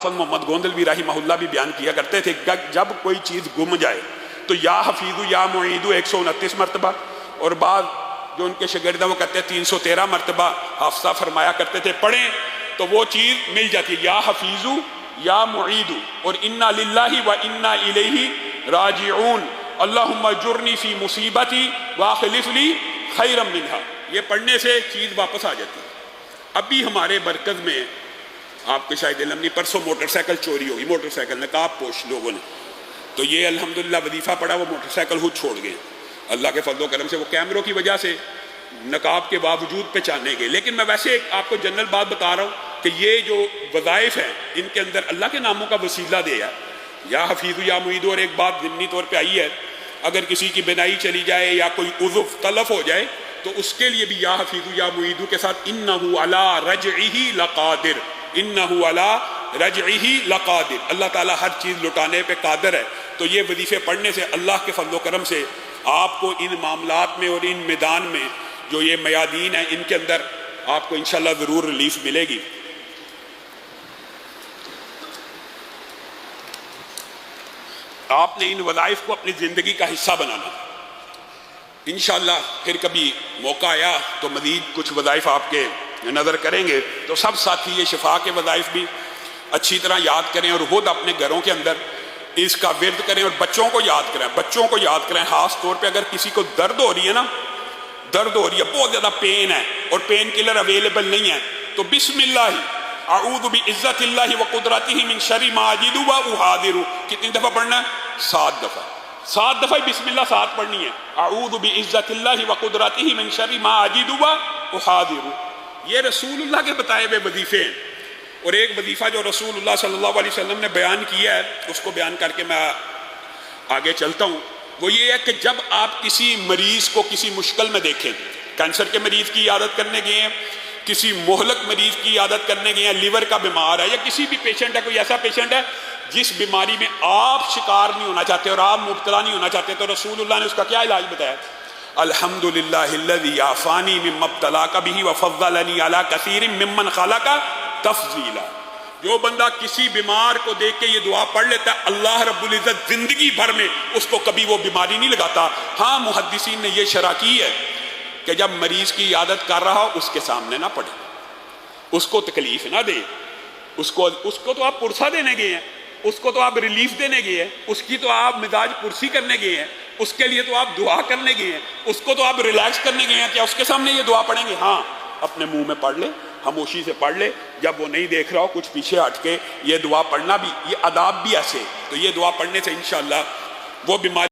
محمد گوندلوی رحمہ اللہ بھی بیان کیا کرتے تھے جب کوئی چیز گم جائے تو یا حفیظ یا معید 129 مرتبہ، اور بعض جو ان کے شاگرد ہیں وہ کہتے ہیں 313 مرتبہ حافظہ فرمایا کرتے تھے پڑھیں تو وہ چیز مل جاتی ہے، یا حفیظ یا معید، اور انا للہ و انا الیہ راجعون، اللہم اجرنی فی مصیبتی واخلف لی خیرا منہا، یہ پڑھنے سے چیز واپس آ جاتی ہے۔ ابھی ہمارے مرکز میں آپ کے شاید علم نہیں، پرسوں موٹر سائیکل چوری ہوگی، موٹر سائیکل نقاب پوش لوگوں نے، تو یہ الحمدللہ وظیفہ پڑا، وہ موٹر سائیکل خود چھوڑ گئے اللہ کے فضل و کرم سے، وہ کیمروں کی وجہ سے نقاب کے باوجود پہچانے گئے۔ لیکن میں ویسے آپ کو جنرل بات بتا رہا ہوں کہ یہ جو وظائف ہیں ان کے اندر اللہ کے ناموں کا وسیلہ دیا، یا حفیظ یا معید، اور ایک بات ضمنی طور پہ آئی ہے، اگر کسی کی بینائی چلی جائے یا کوئی عضو تلف ہو جائے تو اس کے لیے بھی یا حفیظ یا معید کے ساتھ انہ علی رجعہ لقادر، انہ علی رجعہ لقادر، اللہ تعالیٰ ہر چیز لٹانے پہ قادر ہے۔ تو یہ وظیفے پڑھنے سے اللہ کے فضل و کرم سے آپ کو ان معاملات میں اور ان میدان میں جو یہ میادین ہیں ان کے اندر آپ کو انشاءاللہ ضرور ریلیف ملے گی۔ آپ نے ان وظائف کو اپنی زندگی کا حصہ بنانا، انشاءاللہ پھر کبھی موقع آیا تو مزید کچھ وظائف آپ کے نظر کریں گے، تو سب ساتھی یہ شفا کے وظائف بھی اچھی طرح یاد کریں اور خود اپنے گھروں کے اندر اس کا ورد کریں، اور بچوں کو یاد کریں، بچوں کو یاد کریں، خاص طور پہ اگر کسی کو درد ہو رہی ہے نا، درد ہو رہی ہے، بہت زیادہ پین ہے اور پین کلر اویلیبل نہیں ہے، تو بسم اللہ اعوذ بعزت اللہ وقدرتہ من شر ما اجد واحاذر، کتنی دفعہ پڑھنا ہے؟ 7 دفعہ، 7 دفعہ بسم اللہ 7 پڑھنی ہے، اعوذ بعزت اللہ وقدرتہ من شر ما اجد واحاذر۔ یہ رسول اللہ کے بتائے ہوئے وظیفے ہیں، اور ایک وظیفہ جو رسول اللہ صلی اللہ علیہ وسلم نے بیان کیا ہے اس کو بیان کر کے میں آگے چلتا ہوں، وہ یہ ہے کہ جب آپ کسی مریض کو کسی مشکل میں دیکھیں، کینسر کے مریض کی عیادت کرنے گئے ہیں، کسی مہلک مریض کی عیادت کرنے گئے ہیں، لیور کا بیمار ہے، یا کسی بھی پیشنٹ ہے، کوئی ایسا پیشنٹ ہے جس بیماری میں آپ شکار نہیں ہونا چاہتے اور آپ مبتلا نہیں ہونا چاہتے، تو رسول اللہ نے اس کا کیا علاج بتایا؟ الحمدللہ الذی عافانی مما ابتلاک بہ وفضلنی علی کثیر ممن خلق تفضیلا۔ جو بندہ کسی بیمار کو دیکھ کے یہ دعا پڑھ لیتا ہے، اللہ رب العزت زندگی بھر میں اس کو کبھی وہ بیماری نہیں لگاتا۔ ہاں محدثین نے یہ شرح کی ہے کہ جب مریض کی عیادت کر رہا ہو اس کے سامنے نہ پڑھے، اس کو تکلیف نہ دے، اس کو تو آپ پرسہ دینے گئے ہیں، اس کو تو آپ ریلیف دینے گئے ہیں، اس کی تو آپ مزاج پرسی کرنے گئے ہیں، اس کے لیے تو آپ دعا کرنے گئے ہیں، اس کو تو آپ ریلیکس کرنے گئے ہیں، کیا اس کے سامنے یہ دعا پڑھیں گے؟ ہاں اپنے منہ میں پڑھ لے، خاموشی سے پڑھ لے، جب وہ نہیں دیکھ رہا ہو کچھ پیچھے ہٹ کے یہ دعا پڑھنا بھی، یہ آداب بھی ایسے، تو یہ دعا پڑھنے سے انشاءاللہ وہ بیماری